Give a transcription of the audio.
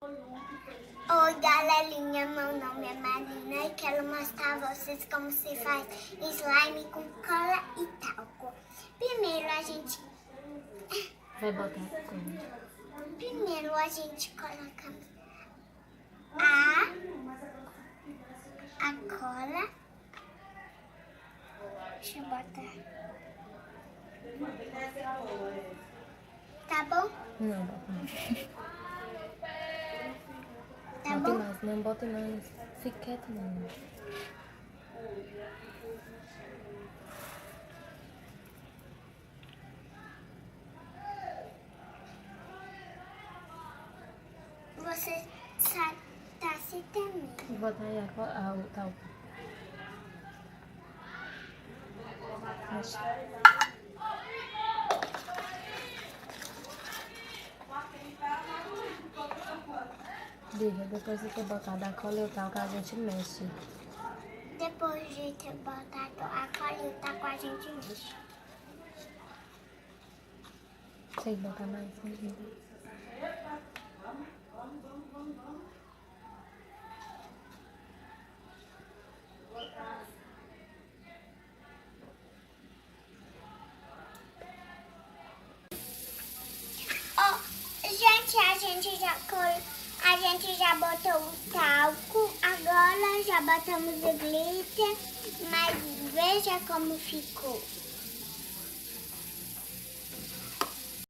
Oi, galerinha, meu nome é Marina e quero mostrar a vocês como se faz slime com cola e talco. Primeiro a gente... Vai botar como? Primeiro a gente coloca a cola. Deixa eu botar. Tá bom? Não, bota mais. Tá Bote bom? mais, não bote mais. Fique quieto, não. Você tá se temendo. Bota aí o talco. Mexe. Diga, depois de ter botado a cola e o talco, a gente mexe. Depois de ter botado a cola e o talco, a gente mexe. Tem que botar mais. Gente, a gente já botou o talco, agora já botamos o glitter, mas veja como ficou.